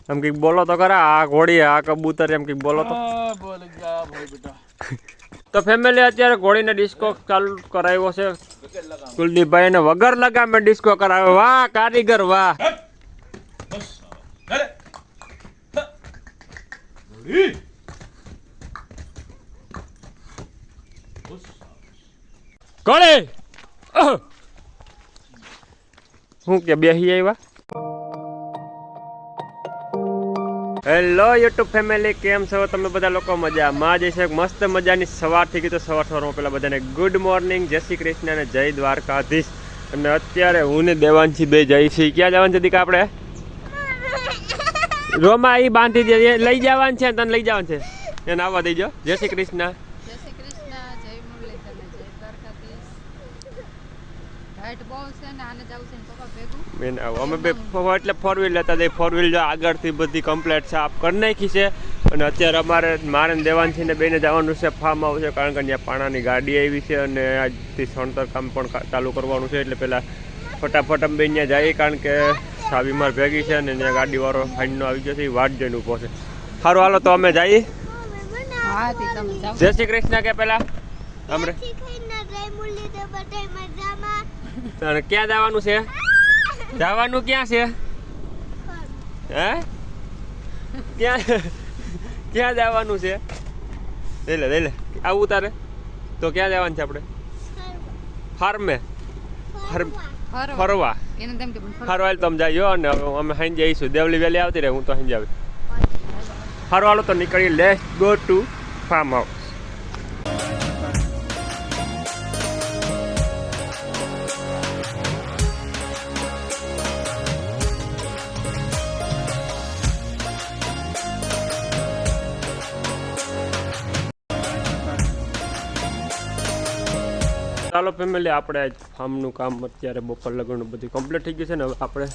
એમ કઈક બોલો તો ખરા, આ ઘોડી આ કબૂતર એમ કઈક બોલો તો. બોલ જા ભાઈ બેટા. તો ફેમિલી અત્યારે ઘોડીને ડિસ્કો ચાલુ કરાવ્યો છે કુલદીપભાઈ ને, વગર લગામે ડિસ્કો કરાવ્યો. વાહ કારીગર વાહ. કોણે હું કે બેહી આવ્યા. હેલો યુટ્યુબ ફેમિલી, કેમ છો તમે બધા લોકો? મજામાં જ છે. મસ્ત મજાની સવાર થઈ ગઈ. તો સવારમાં પેલા બધાને ગુડ મોર્નિંગ, જય શ્રી કૃષ્ણ અને જય દ્વારકાધીશ. અને અત્યારે હું ને દેવાંશી બે જઈ છીએ. ક્યાં જવાનું છે દીકા આપણે? રોમા એ બાંધી દે, લઈ જવાનું છે, તને લઈ જવાનું છે. એને આવવા દેજો. જય શ્રી કૃષ્ણ. અમે બે એટલે ફોર વ્હીલ લેતા જઈએ. ફોર વ્હીલ આગળથી બધી કમ્પ્લેટ સાફ કરી નાખી છે. અને અત્યારે મારે દેવાંશીને બેને જવાનું છે ફાર્મ હાઉસ છે, કારણ કે ત્યાં પાણાની ગાડી આવી છે અને આજથી સણતર કામ પણ ચાલુ કરવાનું છે. એટલે પહેલાં ફટાફટ અમે બે ત્યાં જઈએ, કારણ કે સાવીમાર ભેગી છે અને ત્યાં ગાડીવાળો ફાઇનનો આવી ગયો છે, એ વાટ જોઈને ઊભો છે. સારું હાલો તો અમે જઈએ. જય શ્રી કૃષ્ણ કે પેલા અમરે ક્યાં જવાનું છે? જવાનું ક્યાં છે? હે ક્યાં જવાનું છે? લઈ લે આવું તારે તો ક્યાં જવાનું છે આપણે? ફાર્મે ફરવા. ફરવા તમે જઈયો અને અમે સાંજે જઈશું. દેવલી વેલી આવતી રહે, હું તો સાંજે આવી. ફરવા હાલો તો નીકળી. Let's go to farm house. ચાલો ફેમિલી, આપણે આજ ફાર્મનું કામ અત્યારે બપોર લગનનું બધું કમ્પ્લીટ થઈ ગયું છે ને. હવે આપણે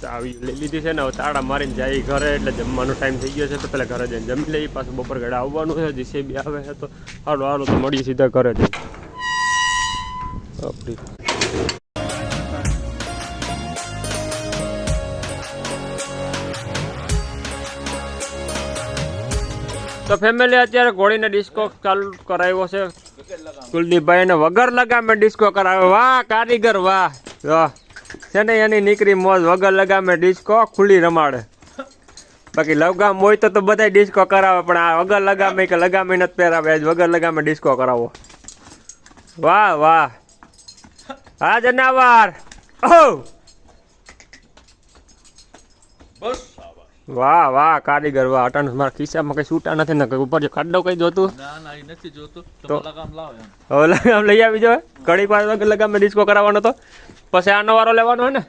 ચાવી લઈ લીધી છે ને, હવે તાળા મારીને જાય ઘરે. એટલે જમવાનો ટાઈમ થઈ ગયો છે, તો પહેલાં ઘરે જઈને જમી લઈએ. પાછું બપોર ઘરે આવવાનું છે. જીસીબી આવે છે તો હાલો તો મળીએ સીધા ઘરે જઈને. આપણી તો ફેમિલી અત્યારે ઘોડીને ડિસ્કો ચાલુ કરાવ્યો છે કુલદીપભાઈ ને, વગર લગામે ડિસ્કો કરાવ્યો. વાહ કારીગર વાહ. છે ને એની નીકળી મોજ. વગર લગામે ડિસ્કો ખુલ્લી રમાડે. બાકી લગામ હોય તો બધા ડિસ્કો કરાવે, પણ આ વગર લગામે કે લગામે નથી પહેરાવે. આજ વગર લગામે ડિસ્કો કરાવો. વાહ વાહ. હા જનાવર. વાહ વાહ કારીગર વાહ. અટાણ મારા ખિસ્સામાં કઈ છૂટા નથી ને, ઉપર ખાડો કઈ જોતું? ના ના એ નથી જોતું. તો લગામ લાવો એમ. હવે લગામ લઈ આવી જો. ઘડી પાસે વગર લગામે ડિસ્કો કરાવવાનો તો પછી આનો વારો લેવાનો હોય ને.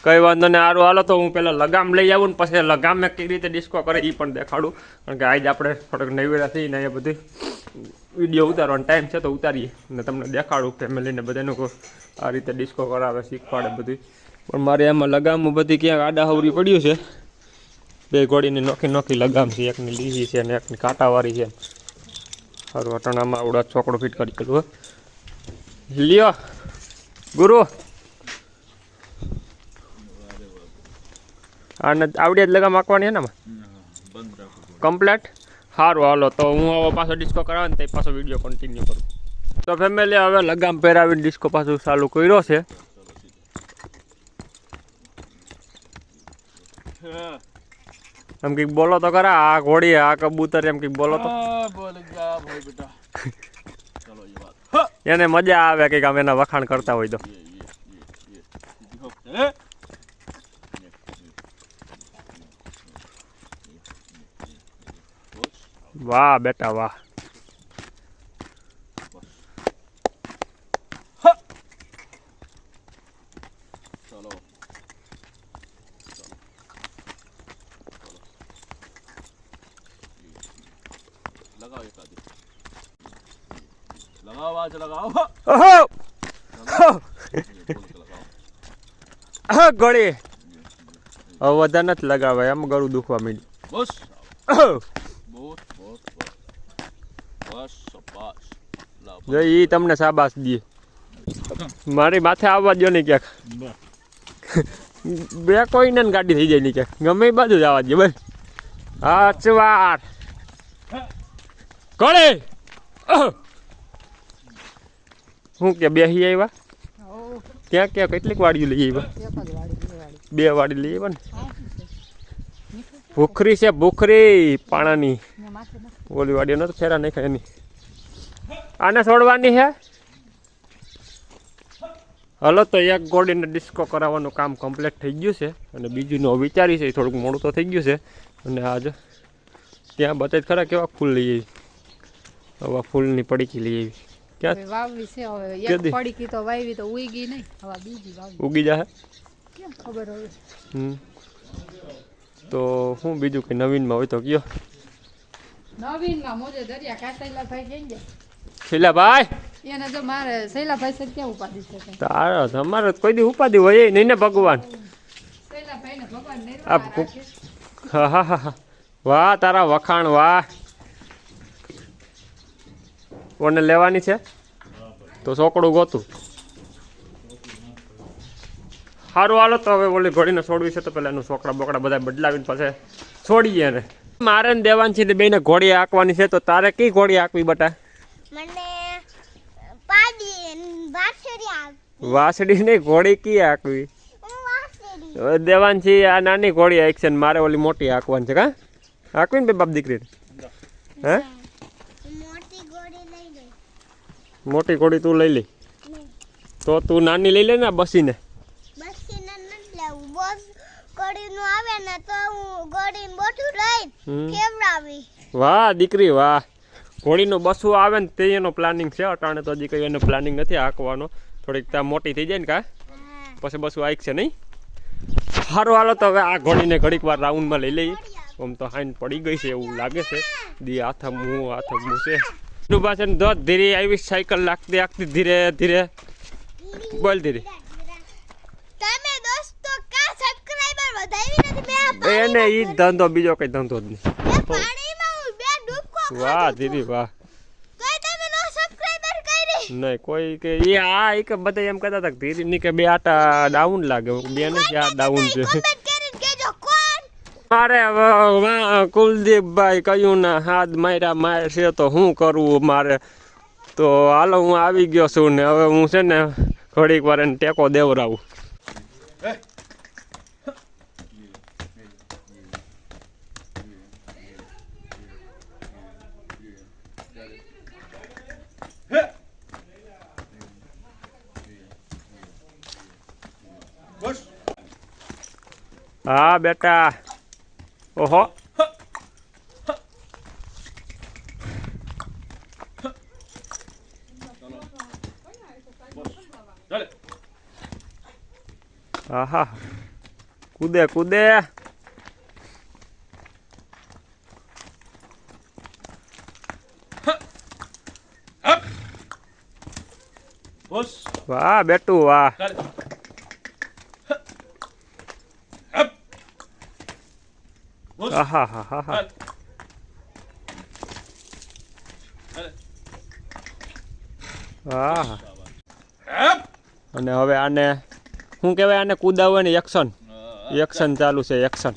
કઈ વાંધો ને. સારું હાલો તો હું પેલા લગામ લઈ આવું ને પછી લગામે કઈ રીતે ડિસ્કો કરે એ પણ દેખાડું. કારણ કે આજ આપણે થોડોક નવેરા થઈને એ બધી વિડીયો ઉતારવાનો ટાઈમ છે તો ઉતારીએ ને તમને દેખાડું. ફેમિલીને બધાનું આ રીતે ડિસ્કો કરાવે, શીખવાડે બધું. પણ મારે એમાં લગામ બધી ક્યાંક આડા હવરી પડ્યું છે. બે ઘોડીની નોખી લગામ છે, એકની લીલી છે અને એકની કાંટાવાળી છે. સારું અટાણામાં આવડા છોકડો ફિટ કરી ગયેલું. લ્યો ગુરુ આને આવડે જ લગામ આંકવાની છે ને કમ્પ્લેટ. સારું હાલો તો હું હવે પાછો ડિસ્કો કરાવે ને તો પાછો વિડીયો કન્ટિન્યુ કરું. તો ફેમિલી હવે લગામ પહેરાવીને ડિસ્કો પાછું ચાલુ કર્યો છે. એમ કઈક બોલો તો ખરા, આ ઘોડી આ કબૂતર એમ કઈક બોલો તો. બોલ જા ભાઈ બેટા. ચલો એ વાત. એને મજા આવે કઈક અમે એના વખાણ કરતા હોય તો. વાહ બેટા વાહ. ચલો લગાવ એકાદી. લગાવ આજ લગાવ. ઘોડી હવે વધારે નથી લગાવાય, આમ ગળું દુખવા માંડ્યું. બસ બસ બસ. જો ઈ તમને શાબાશ દે. મારી માથે આવવા દો ને ક્યાંક. બે કોઈને ગાડી થઈ જાય નીચે ગમે એ બાજુ જવા દે બસ અચવાર કળે શું કે બેસી આવ્યા ક્યાં ક્યાં કેટલીક વાડીઓ લઈ આવ્યા બે વાડી લઈ આવ્યા ને ભૂખરી છે ભૂખરી પાણાની ઓલી વાડીઓ નથી ફેરા નહીં ખાય એની આને છોડવાની છે હલો તો એક ગોળીને ડિસ્કો કરાવવાનું કામ કમ્પ્લીટ થઈ ગયું છે અને બીજું નો વિચારી છે થોડુંક મોડું તો થઈ ગયું છે અને આજ ત્યાં બતાવી ખરા કેવા ફૂલ લઈ આવી હવે ફૂલની પડીકી લઈ આવી ક્યાં વાવવી છે હવે એક પડીકી તો વાવી તો ઉગી નહીં હવે બીજી વાવી ઉગી જાય કેમ ખબર હવે તો શું બીજું કંઈ નવીનમાં હોય તો કયો નવીનમાં મોજે દરિયા કાસૈલા ભાઈ કેમ જાય શીલા ભાઈ એને જો મારે શૈલા ભાઈ છે ક્યાં ઉપાધિ છે તારા તમારે કોઈ દી ઉપાધિ હોય નહીં ને ભગવાન શૈલા ભાઈ ને ભગવાન આ નિર્વાહ રાખે હા હા હા હા વાહ તારા વખાણ વાહ કોને લેવાની છે તો ચોકડું ગોતું સારું હાલો તો હવે ઓલી ઘોડીને છોડવી છે તો પેલા એનું ચોકડા બોકડા બધા બદલાવીને પછી છોડીએ ને મારે ને દેવાની છે બેને ઘોડી આંકવાની છે તો તારે કઈ ઘોડી આંકવી બટા મને પાડી વાસડી નહીં ઘોડી કી આંકવી વાસડી હવે દેવાની છે આ નાની ઘોડી આંકશે ને મારે ઓલી મોટી આંકવાની છે કા આંકવી ને બે બાપ દીકરી હે મોટી ગોળી લઈ લે મોટી ઘોડી તું લઈ લે તો તું નાની લઈ લે ને બસીને બસીને નથી લેવું બસ ગોળીનું આવે ને તો હું ગોળીનું બોટું લઈ કેવડાવી વાહ દીકરી વાહ ઘોડીનું બસું આવે ને તે એનો પ્લાનિંગ છે અટાણે તો હજી કંઈ એનો પ્લાનિંગ નથી આંકવાનો થોડીક ત્યાં મોટી થઈ જાય ને કા પછી બસું આંકશે નહીં સારું હાલો તો હવે આ ઘોડીને ઘડીક વાર રાઉન્ડમાં લઈ લઈએ આમ તો હાઈન પડી ગઈ છે એવું લાગે છે દી હાથમું છે એનું પાસે ધીરે આવી સાયકલ લાગતી ધીરે ધીરે બોલ ધીરે તમે દોસ્તો કા સબસ્ક્રાઇબર વધાવી નથી મે એને ઈ ધંધો બીજો કઈ ધંધો જ નહીં પાણીમાં હું બે ડૂબકો વાહ દીદી વાહ તોય તમે નો સબસ્ક્રાઇબર કરી નહીં કોઈ કે એ આ એક બધા એમ કહેતા હતા કે ધીરે ની કે બે આટા ડાઉન લાગે બે ને આ ડાઉન છે કમેન્ટ કરીને કહેજો કોણ મારે હવે કુલદીપભાઈ કહ્યું ને હાથ માર છે તો શું કરવું મારે તો હાલો હું આવી ગયો છું ને હવે હું છે ને ઘડીક વાર એને ટેકો દેવરાવું હા બેટા ઓહો આહા કૂદે કૂદે વાહ બેટું વાહ આહા હા હા હા હા અને હવે આને શું કહેવાય આને કૂદાવવાની એક્શન ચાલુ છે એક્શન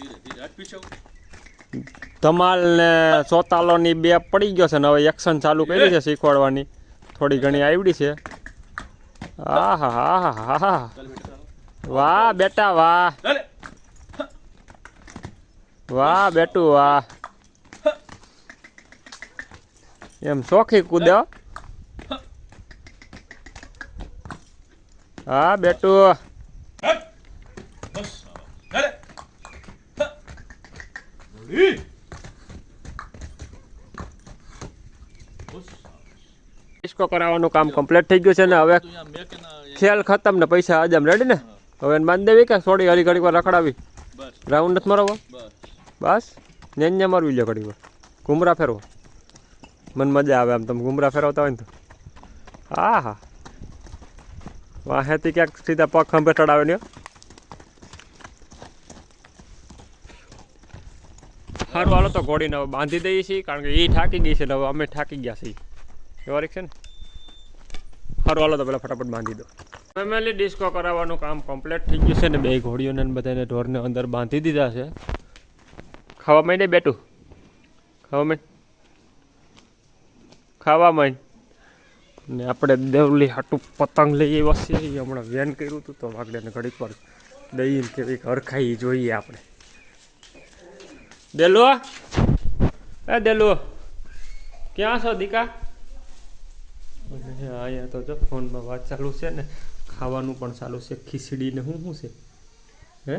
ધમાલ ને સોતાલોની બે પડી ગયો છે ને હવે એક્શન ચાલુ કરી છે શીખવાડવાની થોડી ઘણી આવડી છે આહા હા હા હા વાહ બેટા વાહ વાહ બેટું વાહ એમ શોખી કૂદ્યો હા બેટું ડિસ્કો કરાવવાનું કામ કમ્પ્લીટ થઈ ગયું છે ને હવે ખેલ ખતમ ને પૈસા હજમ રેડી ને હવે એને બાંધી દેવી કે થોડી હરી ઘડી વાર રખડાવી રાઉન્ડ નથી મારવો બસ ન્યા મારવી લે ઘડી વાર ઘૂમરા ફેરવો મને મજા આવે આમ તમે ઘૂમરા ફેરવતા હોય ને તો હા હા વાહેથી ક્યાંક સીધા પગ ખંભે ચડાવે ને સારું હાલો તો ઘોડીને હવે બાંધી દઈએ છીએ કારણ કે એ થાકી ગઈ છે ને હવે અમે થાકી ગયા છીએ વ્યવહારિક છે ને સારું હાલો તો પેલા ફટાફટ બાંધી દો ફેમિલી ડિસ્કો કરાવવાનું કામ કમ્પ્લીટ થઈ ગયું છે ને બે ઘોડીઓને ને બધાને ઢોરને અંદર બાંધી દીધા છે. ખાવા માંડ બેટું, ખાવા માંડ. ને આપણે દેવલી હાટું પતંગ લઈ આવ્યા છીએ. હમણાં વેન કર્યું હતું તો વાગડેને ઘડીક પર દઈને કેવી હરખાઈ જોઈએ આપણે. દેલો દેલો ક્યાં છો દીકા? અહીંયા તો જો ફોનમાં વાત ચાલુ છે ને ખાવાનું પણ ચાલુ છે. ખીચડી ને શું છે હે?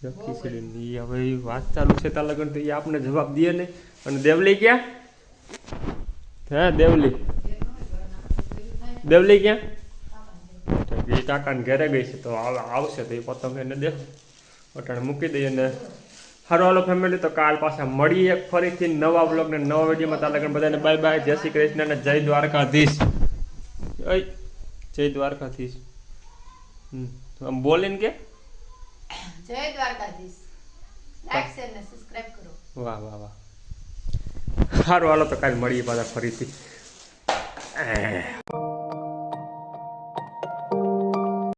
જો ખીચડી ની હવે વાત ચાલુ છે ત્યાં લગન તો એ આપણે જવાબ દઈએ નહીં. અને દેવલી ક્યાં? હે દેવલી ક્યાં? એ કાકાને ઘરે ગઈ છે તો આવશે તો એ પતંગ એને દેખો અટાણે મૂકી દઈએ ને. હારો હાલો ફેમિલી, તો કાલ પાછા મળીએ ફરીથી નવા બ્લોગ ને નવા વિડીયોમાં. ત્યાં લગન બધાને બાય બાય, જય શ્રી કૃષ્ણ ને જય દ્વારકાધીશ. જય દ્વારકાધીશ. આમ બોલીને કે જય દ્વારકાધીશ. લાઈક શેર ને સબસ્ક્રાઇબ કરો. વાહ વાહ વાહ. સારું હાલો તો કાલ મળીએ પાછા ફરીથી.